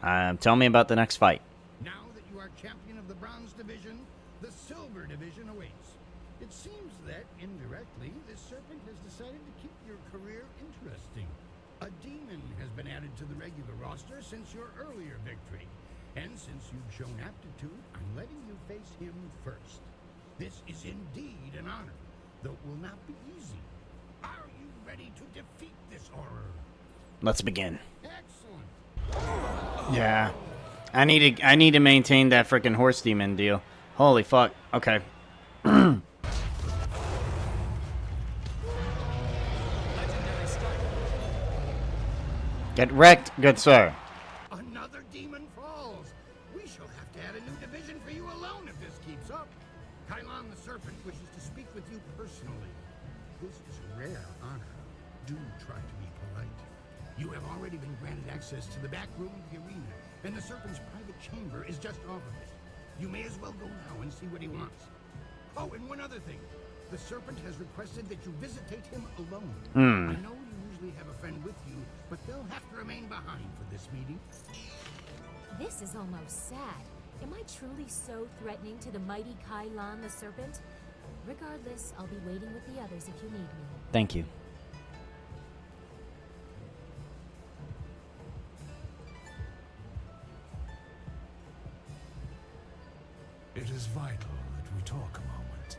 Tell me about the next fight. Now that you are champion of the Bronze Division, the Silver Division awaits. It seems that, indirectly, this serpent has decided to keep your career interesting. A demon has been added to the regular roster since your earlier victory. And since you've shown aptitude, I'm letting you face him first. This is indeed an honor, though it will not be easy. Are you ready to defeat this horror? Let's begin. Excellent. Yeah. I need to maintain that freaking horse demon deal. Holy fuck. Okay. Get wrecked, good sir. Another demon falls. We shall have to add a new division for you alone if this keeps up. Kylon the Serpent wishes to speak with you personally. This is a rare honor. Do try to be polite. You have already been granted access to the back room of the arena, and the Serpent's private chamber is just off of it. You may as well go now and see what he wants. Oh, and one other thing. The Serpent has requested that you visitate him alone. I know you usually have a friend with you, but they'll have to remain behind for this meeting. This is almost sad. Am I truly so threatening to the mighty Kylon the Serpent? Regardless, I'll be waiting with the others if you need me. Thank you. It is vital that we talk a moment.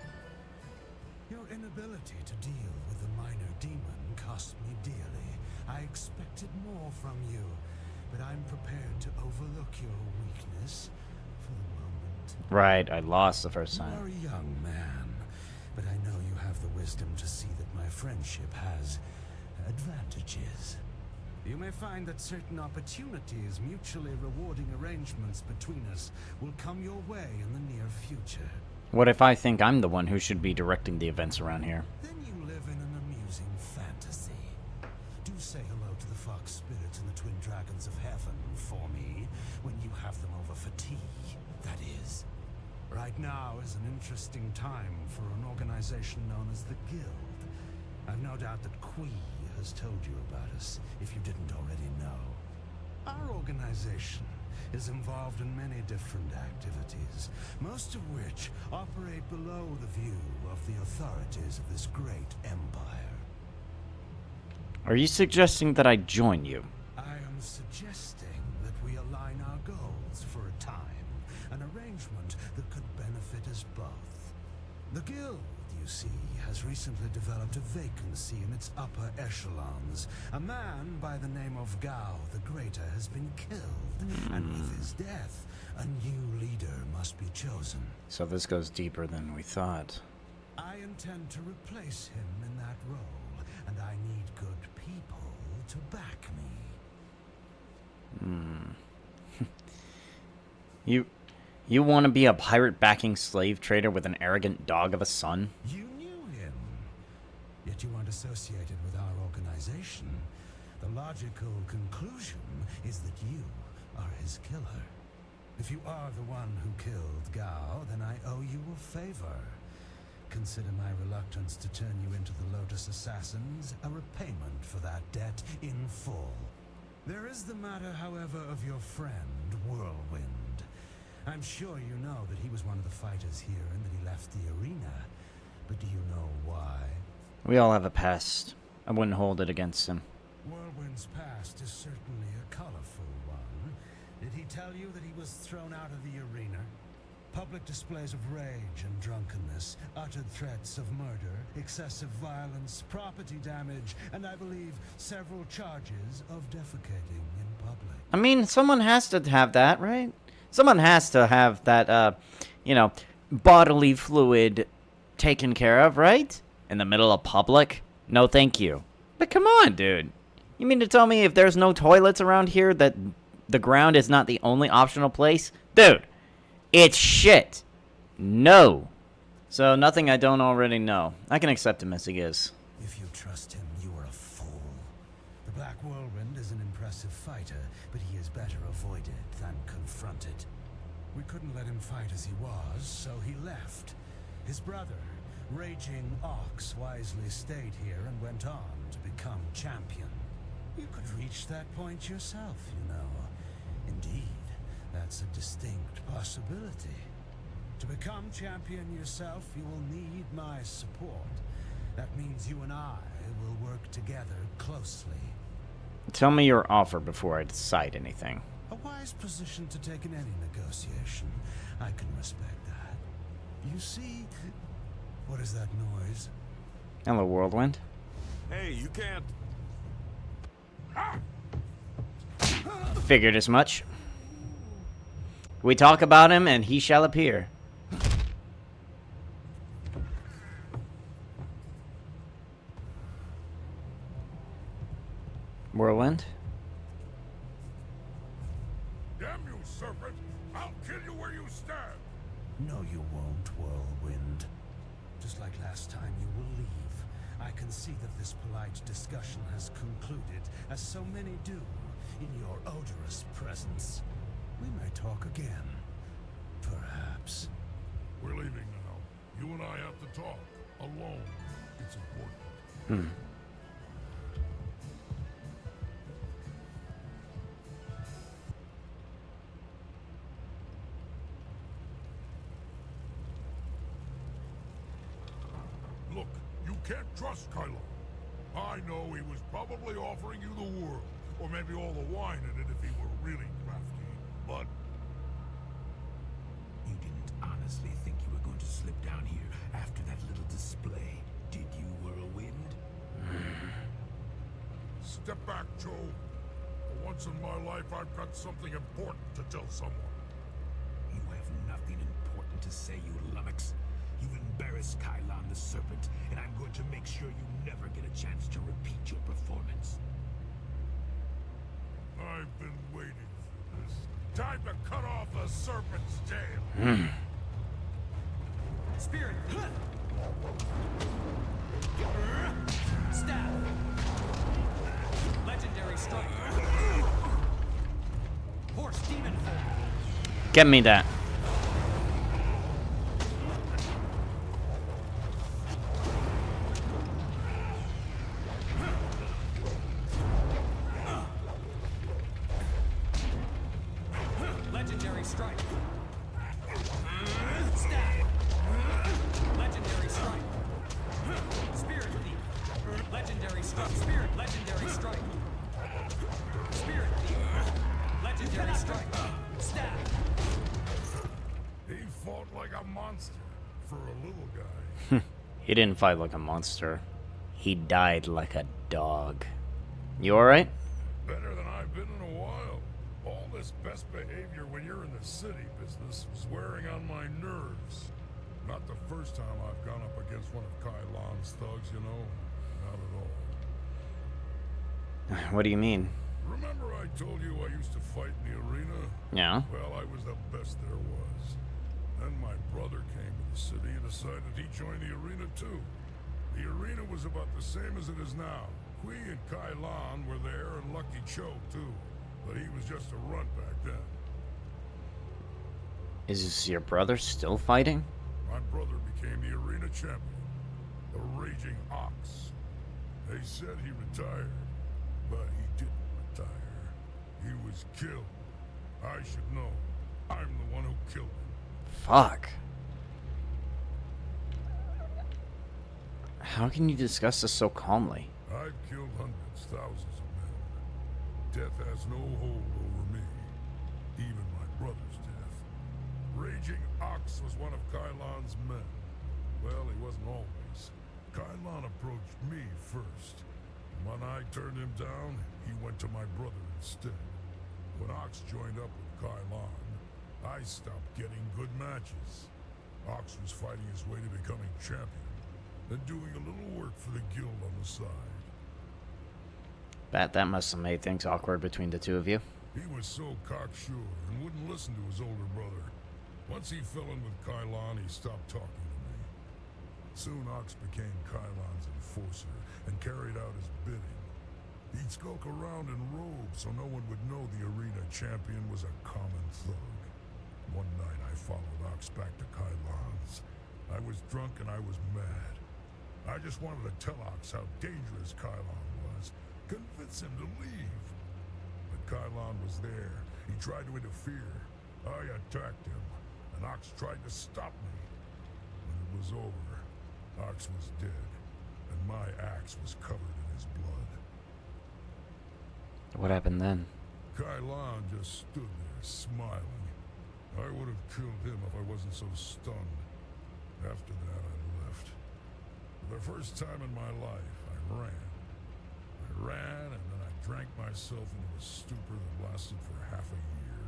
Your inability to deal with the minor demon cost me dearly. I expected more from you, but I'm prepared to overlook your weakness for the moment. Right, I lost the first You time. are a young man, but I know you have the wisdom to see that my friendship has advantages. You may find that certain opportunities, mutually rewarding arrangements between us, will come your way in the near future. What if I think I'm the one who should be directing the events around here? Then you live in an amusing fantasy. Do say hello to the fox spirits and the twin dragons of heaven for me when you have them over for tea, that is. Right now is an interesting time for an organization known as the Guild. I've no doubt that Qui has told you about us, if you didn't already know. Our organization is involved in many different activities, most of which operate below the view of the authorities of this great empire. Are you suggesting that I join you? I am suggesting that we align our goals for a time, an arrangement that could benefit us both. The Guild, you see, has recently developed a vacancy in its upper echelons. A man by the name of Gao the Greater has been killed, and with his death, a new leader must be chosen. So this goes deeper than we thought. I intend to replace him in that role, and I need good people to back me. You want to be a pirate backing slave trader with an arrogant dog of a son? You knew him, yet you aren't associated with our organization. The logical conclusion is that you are his killer. If you are the one who killed Gao, then I owe you a favor. Consider my reluctance to turn you into the Lotus Assassins a repayment for that debt in full. There is the matter, however, of your friend, Whirlwind. I'm sure you know that he was one of the fighters here and that he left the arena. But do you know why? We all have a past. I wouldn't hold it against him. Whirlwind's past is certainly a colorful one. Did he tell you that he was thrown out of the arena? Public displays of rage and drunkenness, uttered threats of murder, excessive violence, property damage, and I believe several charges of defecating in public. I mean, someone has to have that, right? Someone has to have that, bodily fluid taken care of, right? In the middle of public? No, thank you. But come on, dude. You mean to tell me if there's no toilets around here that the ground is not the only optional place? Dude, it's shit. No. So, nothing I don't already know. I can accept him as he is. If you trust him, you are a fool. The Black Whirlwind is an impressive fighter, but he is better avoided than confronted. We couldn't let him fight as he was, so he left. His brother, Raging Ox, wisely stayed here and went on to become champion. You could reach that point yourself, you know. Indeed, That's a distinct possibility. To become champion yourself, you will need my support. That means you and I will work together closely. Tell me your offer before I decide anything. A wise position to take in any negotiation. I can respect that. You see... What is that noise? Hello, Whirlwind. Hey, you can't... Figured as much. We talk about him, and he shall appear. Whirlwind? Damn you, serpent! I'll kill you where you stand! No, you won't, Whirlwind. Just like last time, you will leave. I can see that this polite discussion has concluded, as so many do, in your odorous presence. We may talk again. Perhaps. We're leaving now. You and I have to talk. Alone. It's important. Look, you can't trust Kylo. I know he was probably offering you the world, or maybe all the wine in it if he were really crafty, but... You didn't honestly think you were going to slip down here after that little display, did you, Whirlwind? Step back, Joe. For once in my life, I've got something important to tell someone. You have nothing important to say, you lummox. You've embarrassed Kylon the Serpent, and I'm going to make sure you never get a chance to repeat your performance. I've been waiting for this. Time to cut off the serpent's tail. Spirit! Stab! Legendary strike! Horse demon form! Get me that. Legendary strike! Stab! Legendary strike! Spirit thief! Legendary strike! Spirit! Legendary strike! Spirit thief! Legendary strike! Stab! He fought like a monster for a little guy. He didn't fight like a monster. He died like a dog. You alright? Better than I've been in a while. All this best behavior when you're in the city business was wearing on my nerves. Not the first time I've gone up against one of Kylon's thugs, you know. Not at all. What do you mean? Remember I told you I used to fight in the arena? Yeah. Well, I was the best there was. Then my brother came to the city and decided he'd join the arena too. The arena was about the same as it is now. Kui and Kylon were there and Lucky Cho too. But he was just a runt back then. Is your brother still fighting? My brother became the arena champion. The Raging Ox. They said he retired, but he didn't retire. He was killed. I should know. I'm the one who killed him. Fuck. How can you discuss this so calmly? I've killed hundreds, thousands of men. Death has no hold over me. Even my brother's death. Raging Ox was one of Kylon's men. Well, he wasn't always. Kylon approached me first. When I turned him down, he went to my brother instead. When Ox joined up with Kylon, I stopped getting good matches. Ox was fighting his way to becoming champion, then doing a little work for the guild on the side. Bet that must have made things awkward between the two of you. He was so cocksure and wouldn't listen to his older brother. Once he fell in with Kylon, he stopped talking to me. Soon Ox became Kylon's enforcer and carried out his bidding. He'd skulk around in robes so no one would know the arena champion was a common thug. One night I followed Ox back to Kylon's. I was drunk and I was mad. I just wanted to tell Ox how dangerous Kylon was, convince him to leave. But Kylon was there. He tried to interfere. I attacked him, and Ox tried to stop me. When it was over, Ox was dead, and my axe was covered in his blood. What happened then? Kylon just stood there, smiling. I would have killed him if I wasn't so stunned. After that, I left. For the first time in my life, I ran. I ran, and then I drank myself into a stupor that lasted for half a year.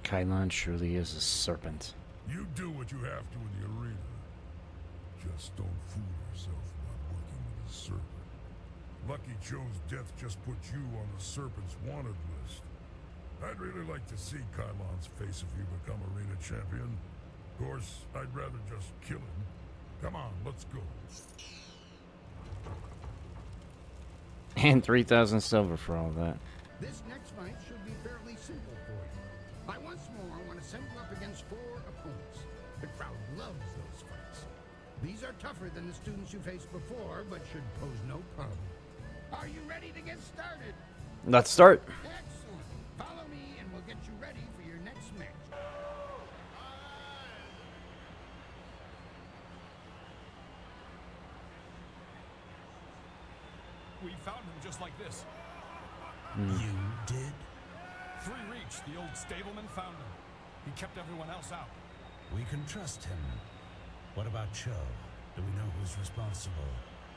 Kylon truly is a serpent. You do what you have to in the arena. Just don't fool yourself about working with a serpent. Lucky Joe's death just put you on the serpent's wanted list. I'd really like to see Kylon's face if you become arena champion. Of course, I'd rather just kill him. Come on, let's go. And 3,000 silver for all that. This next fight should be fairly simple for you. I once more want to assemble up against 4 opponents. The crowd loves those fights. These are tougher than the students you faced before, but should pose no problem. Are you ready to get started? Let's start. Excellent. Follow me and we'll get you ready for your next match. We found him just like this. You did? 3 Reach, the old stableman, found him. He kept everyone else out. We can trust him. What about Cho? Do we know who's responsible?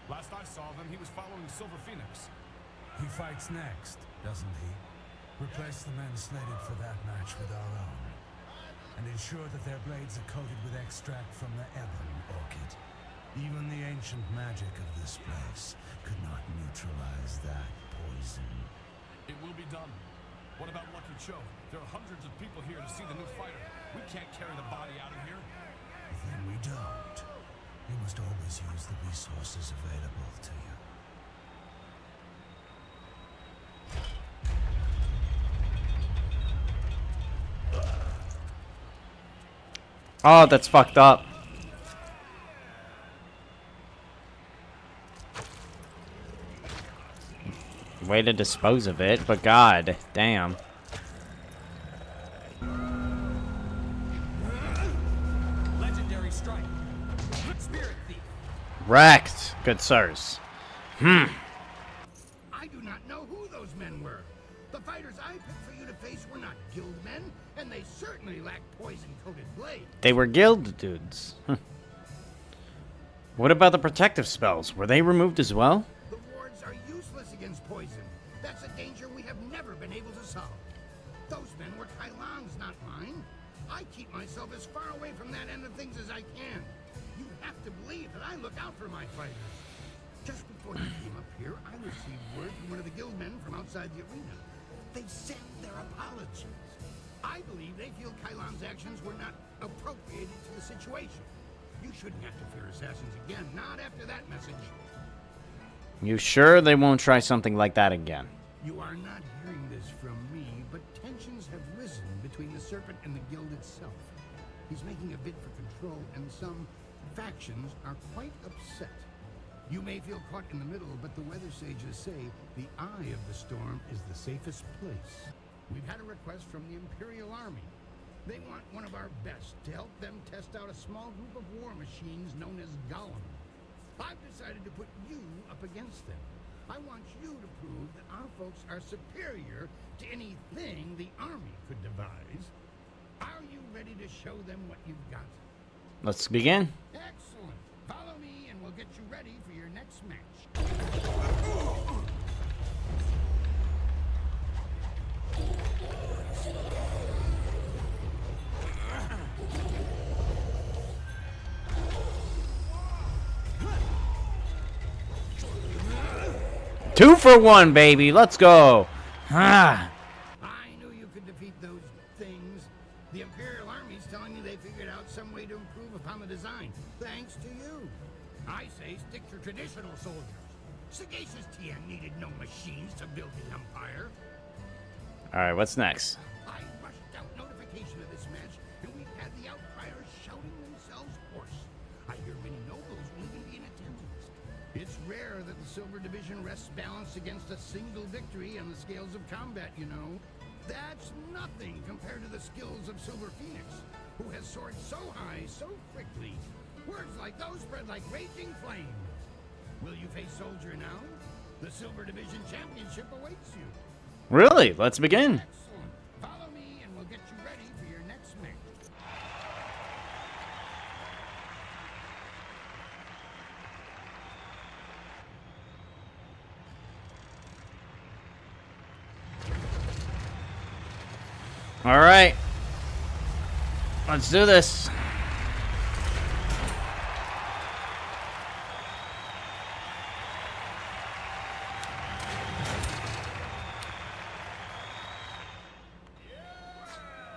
Last I saw of him, he was following Silver Phoenix. He fights next, doesn't he? Replace the men slated for that match with our own. And ensure that their blades are coated with extract from the Ebon Orchid. Even the ancient magic of this place could not neutralize that poison. It will be done. What about Lucky Cho? There are hundreds of people here to see the new fighter. We can't carry the body out of here. Then we don't. You must always use the resources available to you. Oh, that's fucked up. Way to dispose of it, but god damn. Legendary strike. Spirit thief. Wrecked, good sirs. I do not know who those men were. The fighters I picked for you to face were not guild men, and they certainly lacked poison-coated blades. They were guild dudes. What about the protective spells? Were they removed as well? The wards are useless against poison. That's a danger we have never been able to solve. Those men were Kylon's, not mine. I keep myself as far away from that end of things as I can. You have to believe that I look out for my fighters. Just before you came up here, I received word from one of the guild men from outside the arena. They sent their apologies. I believe they feel Kylon's actions were not appropriated to the situation. You shouldn't have to fear assassins again, not after that message. You sure they won't try something like that again? You are not hearing this from me, but tensions have risen between the Serpent and the Guild itself. He's making a bid for control, and some factions are quite upset. You may feel caught in the middle, but the weather sages say the eye of the storm is the safest place. We've had a request from the Imperial Army. They want one of our best to help them test out a small group of war machines known as Golem. I've decided to put you up against them. I want you to prove that our folks are superior to anything the Army could devise. Are you ready to show them what you've got? Let's begin. Excellent. Follow me and we'll get you ready for your next match. 2 for 1, baby. Let's go. Ah. I knew you could defeat those things. The Imperial Army's telling me they figured out some way to improve upon the design. Thanks to you. I say stick to traditional soldiers. Sagacious Tien needed no machines to build the Empire. All right, what's next? I rushed out notification of this match, and we've had the outcriers shouting themselves hoarse. I hear many nobles will even be in attendance. It's rare that the Silver Division rests balanced against a single victory on the scales of combat, you know. That's nothing compared to the skills of Silver Phoenix, who has soared so high so quickly. Words like those spread like raging flames. Will you face Soldier now? The Silver Division Championship awaits you. Really? Let's begin. Excellent. Follow me and we'll get you ready for your next match. All right. Let's do this.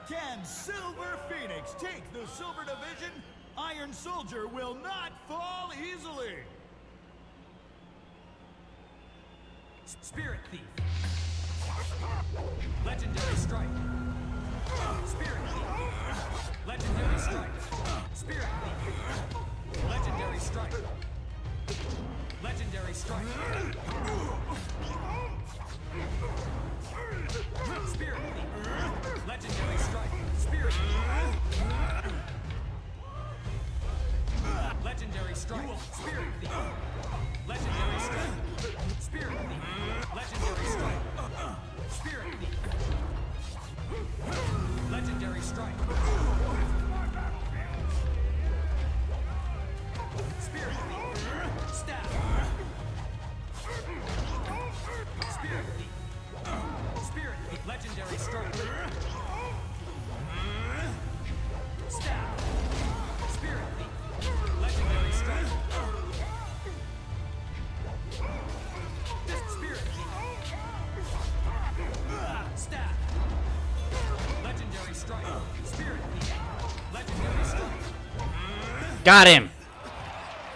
Can Silver Phoenix take the Silver Division? Iron Soldier will not fall easily. Spirit Thief. Legendary Strike. Spirit Thief. Legendary Strike. Spirit Thief. Legendary Strike. Legendary Strike. Spirit Thief. Legendary Strike. Spirit Thief. Legendary Strike. Spirit Thief. Legendary Strike. Spirit Thief. Legendary Strike. Spirit Thief. Legendary Strike. Spirit Thief. Stab. Spirit Thief. Spirit Thief. Legendary Strike. Stab. Spirit Thief. Legendary Strike. Spirit Thief. Stab. Legendary Strike. Spirit Thief. Legendary Strike. Got him.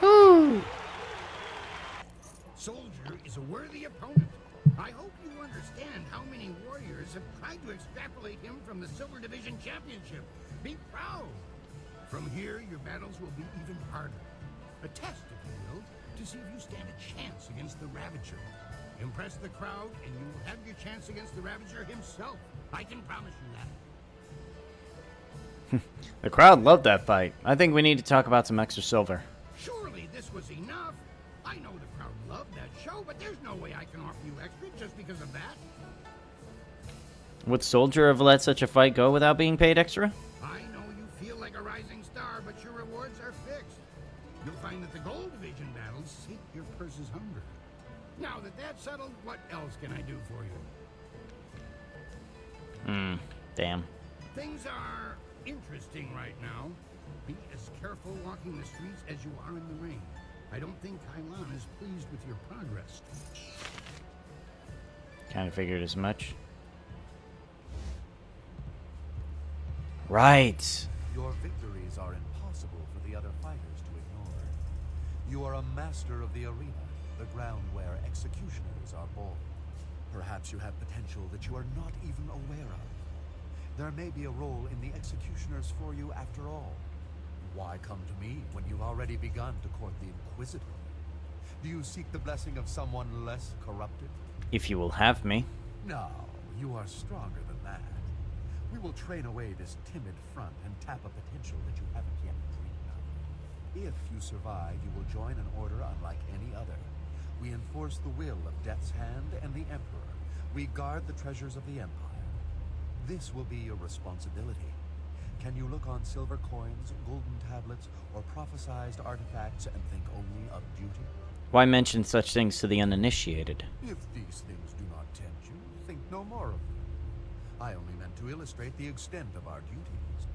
Woo. Soldier is a worthy opponent. I hope you understand how many warriors have tried to extrapolate him from the Silver Division Championship. Be proud. From here, your battles will be even harder. A test, if you will, to see if you stand a chance against the Ravager. Impress the crowd, and you will have your chance against the Ravager himself. I can promise you that. The crowd loved that fight. I think we need to talk about some extra silver. Surely this was enough. I know the crowd loved that show, but there's no way I can offer you extra just because of that. Would Soldier have let such a fight go without being paid extra? I know you feel like a rising star, but your rewards are fixed. You'll find that the Gold Division battles sate your purse's hunger. Now that that's settled, what else can I do for you? Damn. Things are interesting right now. Be as careful walking the streets as you are in the ring. I don't think Kailan is pleased with your progress. Kind of figured as much. Right. Your victories are impossible for the other fighters to ignore. You are a master of the arena, the ground where executioners are born. Perhaps you have potential that you are not even aware of. There may be a role in the executioners for you after all. Why come to me when you've already begun to court the Inquisitor? Do you seek the blessing of someone less corrupted? If you will have me. No, you are stronger than that. We will train away this timid front and tap a potential that you haven't yet dreamed of. If you survive, you will join an order unlike any other. We enforce the will of Death's Hand and the Emperor. We guard the treasures of the Empire. This will be your responsibility. Can you look on silver coins, golden tablets, or prophesized artifacts and think only of duty? Why mention such things to the uninitiated? If these things do not tempt you, think no more of them. I only meant to illustrate the extent of our duties.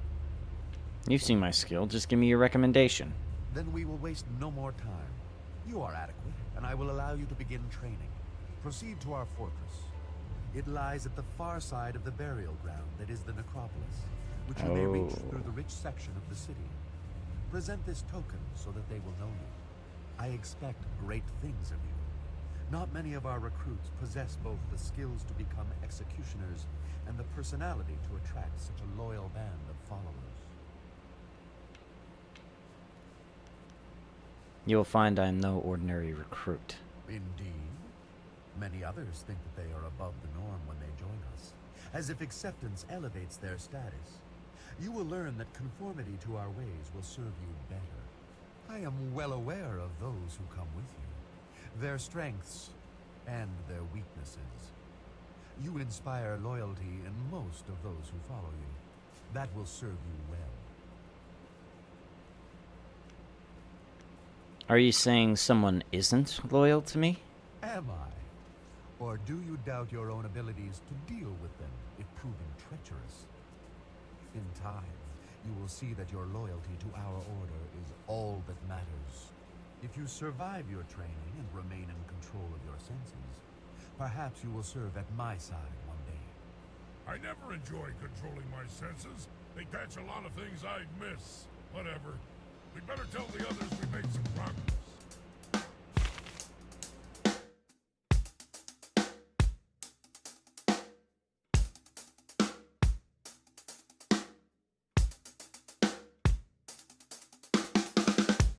You've seen my skill. Just give me your recommendation. Then we will waste no more time. You are adequate, and I will allow you to begin training. Proceed to our fortress. It lies at the far side of the burial ground that is the necropolis, which you may reach through the rich section of the city. Present this token so that they will know you. I expect great things of you. Not many of our recruits possess both the skills to become executioners and the personality to attract such a loyal band of followers. You will find I am no ordinary recruit. Indeed. Many others think that they are above the norm when they join us, as if acceptance elevates their status. You will learn that conformity to our ways will serve you better. I am well aware of those who come with you, their strengths and their weaknesses. You inspire loyalty in most of those who follow you. That will serve you well. Are you saying someone isn't loyal to me? Am I? Or do you doubt your own abilities to deal with them if proven treacherous? In time, you will see that your loyalty to our order is all that matters. If you survive your training and remain in control of your senses, perhaps you will serve at my side one day. I never enjoy controlling my senses. They catch a lot of things I'd miss. Whatever. We better tell the others we made some progress.